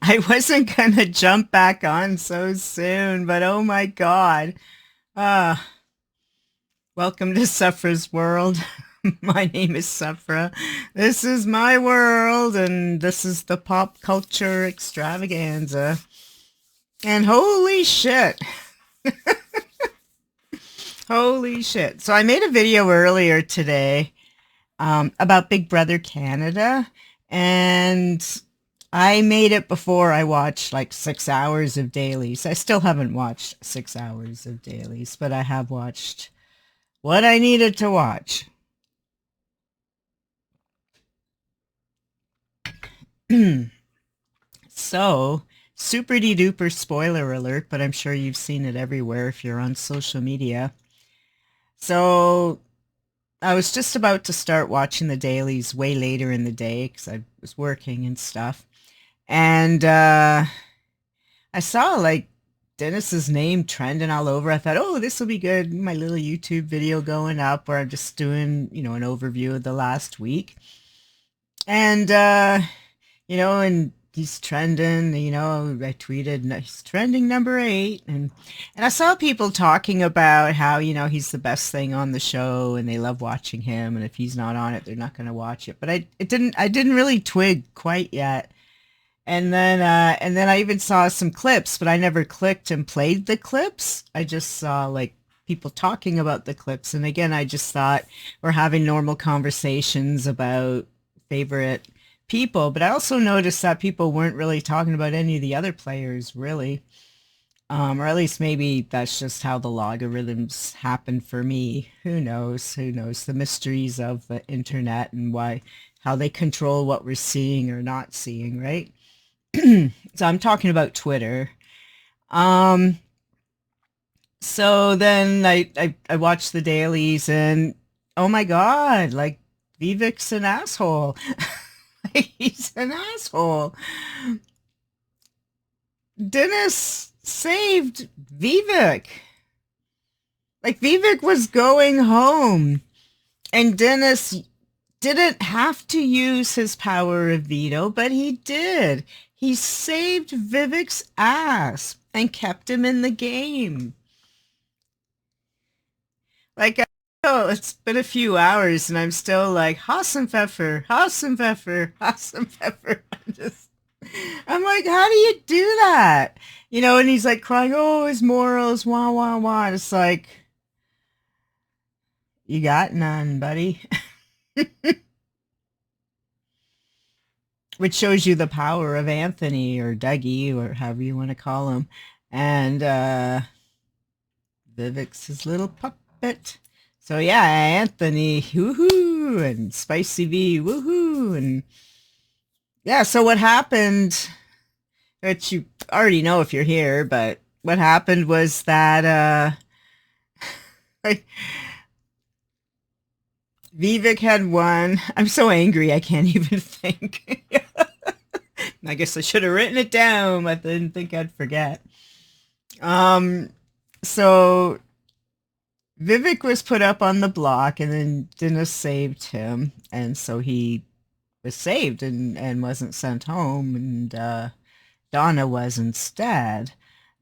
I wasn't gonna jump back on so soon, but oh my God. Uh, Welcome to Sufra's world. My name is Sufra. This is my world, and this is the pop culture extravaganza. And holy shit. Holy shit. So I made a video earlier today about Big Brother Canada, and I made it before I watched like 6 hours of dailies. I still haven't watched 6 hours of dailies, but I have watched what I needed to watch. So, super de duper spoiler alert, but I'm sure you've seen it everywhere if you're on social media. So, I was just about to start watching the dailies way later in the day because I was working and stuff. And I saw like Dennis's name trending all over. I thought, oh, this will be good. My little YouTube video going up where I'm just doing, an overview of the last week. And, and he's trending, I tweeted, he's trending number 8. And I saw people talking about how, he's the best thing on the show and they love watching him. And if he's not on it, they're not going to watch it. But I didn't really twig quite yet. And then I even saw some clips, but I never clicked and played the clips. I just saw like people talking about the clips. And again, I just thought we're having normal conversations about favorite people. But I also noticed that people weren't really talking about any of the other players, really. Or at least maybe that's just how the logarithms happen for me. Who knows? Who knows? The mysteries of the internet and how they control what we're seeing or not seeing, right? So I'm talking about Twitter. So then I watched the dailies and oh my God, like Vivek's an asshole. He's an asshole. Dennis saved Vivek. Like Vivek was going home and Dennis didn't have to use his power of veto, but he did. He saved Vivek's ass and kept him in the game. Like, oh, it's been a few hours and I'm still like, Hassenpfeffer, Hassenpfeffer, Hassenpfeffer. I'm like, how do you do that? And he's like crying, oh, his morals, wah, wah, wah. It's like, you got none, buddy. Which shows you the power of Anthony or Dougie or however you want to call him. And Vivek's his little puppet. So yeah, Anthony, woohoo, and Spicy V, woohoo. And yeah, so what happened, which you already know if you're here, but what happened was that Vivek had won. I'm so angry I can't even think. I guess I should have written it down, but I didn't think I'd forget. So Vivek was put up on the block and then Dennis saved him. And so he was saved and wasn't sent home. And Donna was instead.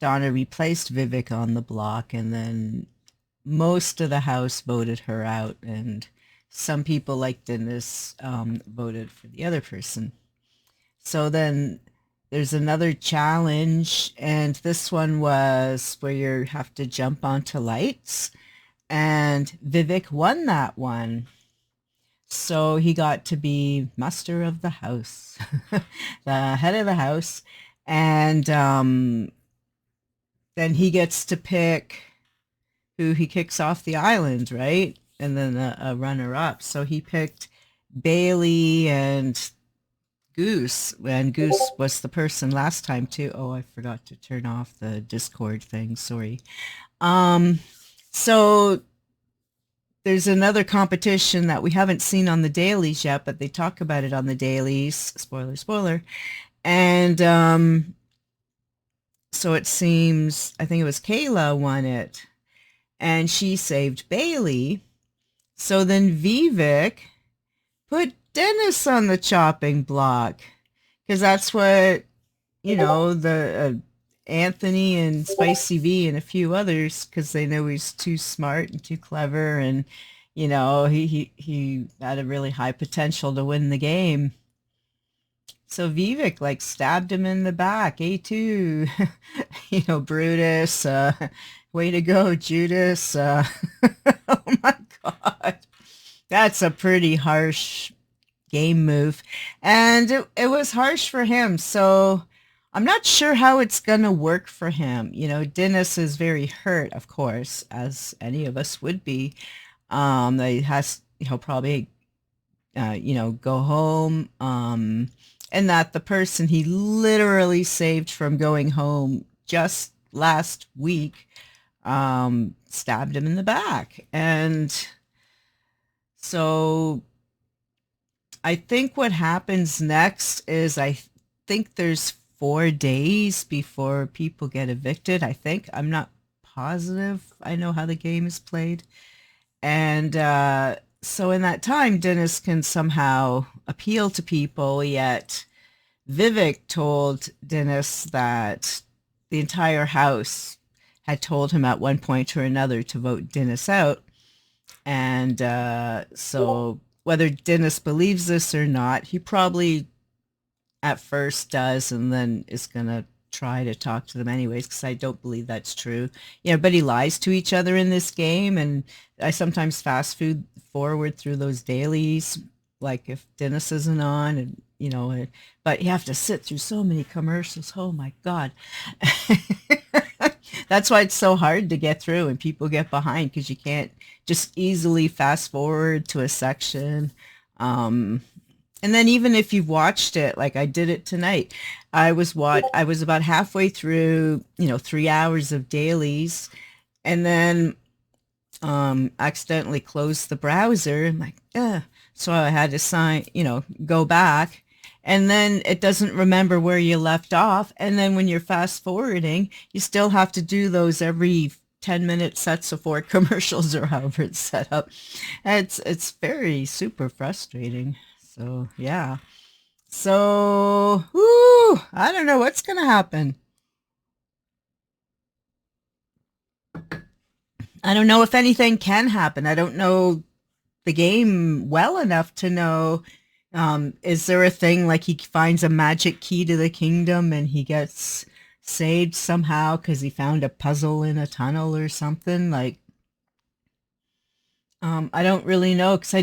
Donna replaced Vivek on the block and then most of the house voted her out. And some people like Dennis voted for the other person. So then there's another challenge, and this one was where you have to jump onto lights, and Vivek won that one. So he got to be master of the house, the head of the house, and then he gets to pick who he kicks off the island, right? And then a runner-up. So he picked Bailey and Goose, and Goose was the person last time too. Oh, I forgot to turn off the Discord thing. Sorry. So there's another competition that we haven't seen on the dailies yet, but they talk about it on the dailies. Spoiler, spoiler. And So it seems, I think it was Kayla won it, and she saved Bailey. So then Vivek put Dennis on the chopping block because that's what, the Anthony and Spicy V and a few others, because they know he's too smart and too clever, and he had a really high potential to win the game. So Vivek like stabbed him in the back. A2, Brutus, way to go, Judas. Oh my God. That's a pretty harsh game move. And it was harsh for him. So I'm not sure how it's going to work for him. Dennis is very hurt, of course, as any of us would be. He'll probably, go home. And that the person he literally saved from going home just last week stabbed him in the back. And so I think what happens next is I think there's 4 days before people get evicted. I think. I'm not positive I know how the game is played. And so in that time, Dennis can somehow appeal to people, yet Vivek told Dennis that the entire house had told him at one point or another to vote Dennis out. And so whether Dennis believes this or not, he probably at first does and then is going to try to talk to them anyways, because I don't believe that's true. Everybody lies to each other in this game, and I sometimes fast food forward through those dailies, like if Dennis isn't on, and but you have to sit through so many commercials. Oh my God. That's why it's so hard to get through and people get behind, because you can't just easily fast forward to a section. And then even if you've watched it, like I did it tonight, I was about halfway through, 3 hours of dailies, and then accidentally closed the browser. I'm like, ugh. So I had to go back, and then it doesn't remember where you left off. And then when you're fast forwarding, you still have to do those every 10-minute sets of 4 commercials or however it's set up. It's very super frustrating. So yeah. So I don't know what's gonna happen. I don't know if anything can happen. I don't know the game well enough to know, is there a thing like he finds a magic key to the kingdom and he gets saved somehow because he found a puzzle in a tunnel or something? Like, I don't really know, because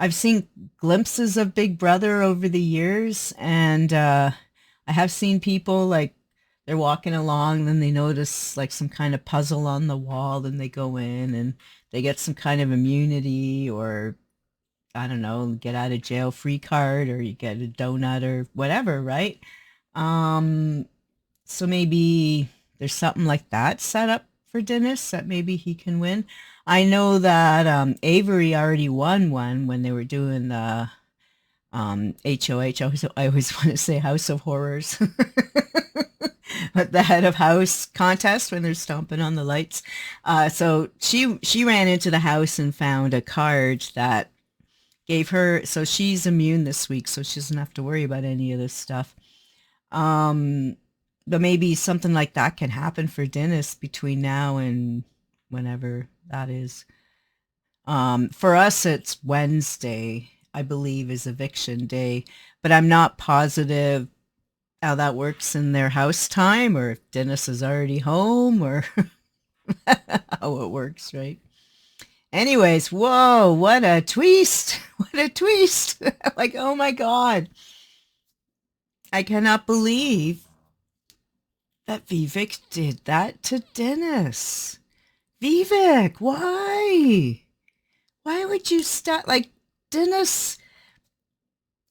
I've seen glimpses of Big Brother over the years, and I have seen people like they're walking along, then they notice like some kind of puzzle on the wall, then they go in and they get some kind of immunity, or I don't know, get out of jail free card, or you get a donut or whatever, right? Um, so maybe there's something like that set up for Dennis that maybe he can win. I know that Avery already won one when they were doing the HOH. I always want to say House of Horrors. But the head of house contest when they're stomping on the lights. So she ran into the house and found a card that gave her, so she's immune this week, so she doesn't have to worry about any of this stuff. But maybe something like that can happen for Dennis between now and whenever that is. For us, it's Wednesday, I believe, is eviction day, but I'm not positive how that works in their house time, or if Dennis is already home, or how it works, right? Anyways, whoa, what a twist. What a twist. Like, oh my God. I cannot believe that Vivek did that to Dennis. Vivek, why? Why would you start? Like, Dennis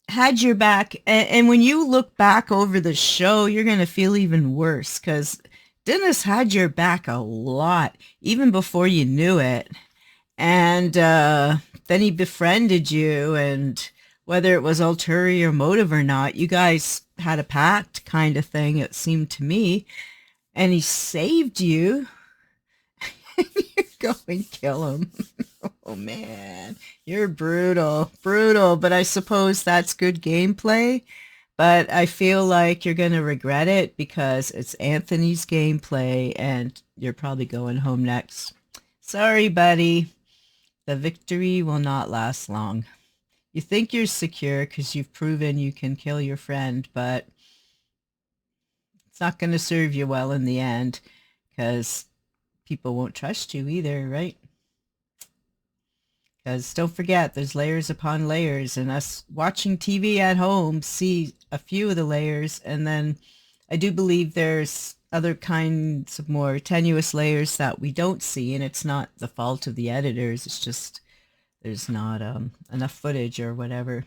had your back. And when you look back over the show, you're going to feel even worse, because Dennis had your back a lot, even before you knew it. And then he befriended you, and whether it was ulterior motive or not, you guys had a pact kind of thing, it seemed to me, and he saved you. You go and kill him. Oh man, you're brutal, brutal, but I suppose that's good gameplay. But I feel like you're going to regret it because it's Anthony's gameplay and you're probably going home next. Sorry, buddy. The victory will not last long. You think you're secure because you've proven you can kill your friend, but it's not going to serve you well in the end because people won't trust you either, right? Because don't forget, there's layers upon layers, and us watching TV at home see a few of the layers, and then I do believe there's other kinds of more tenuous layers that we don't see, and it's not the fault of the editors, it's just there's not enough footage or whatever.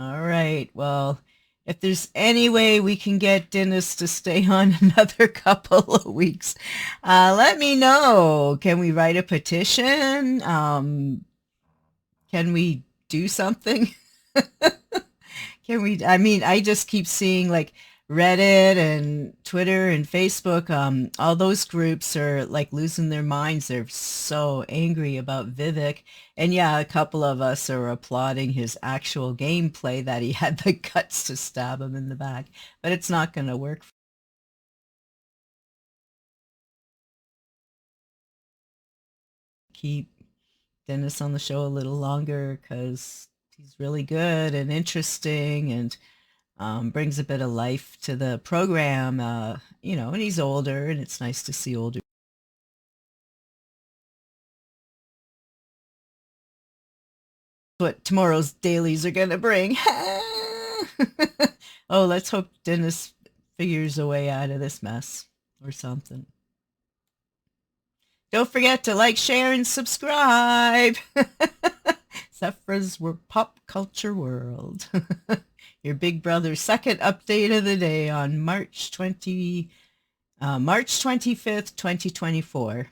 All right, well, if there's any way we can get Dennis to stay on another couple of weeks, let me know. Can we write a petition? Can we do something? Can we, I mean, I just keep seeing like Reddit and Twitter and Facebook, all those groups are like losing their minds. They're so angry about Vivek. And yeah, a couple of us are applauding his actual gameplay that he had the guts to stab him in the back. But it's not going to work. Keep Dennis on the show a little longer because he's really good and interesting and brings a bit of life to the program, you know, and he's older and it's nice to see older. What tomorrow's dailies are going to bring. Oh, let's hope Dennis figures a way out of this mess or something. Don't forget to like, share, and subscribe. Zephra's Pop Culture World. Your big brother's second update of the day on March 25th, 2024.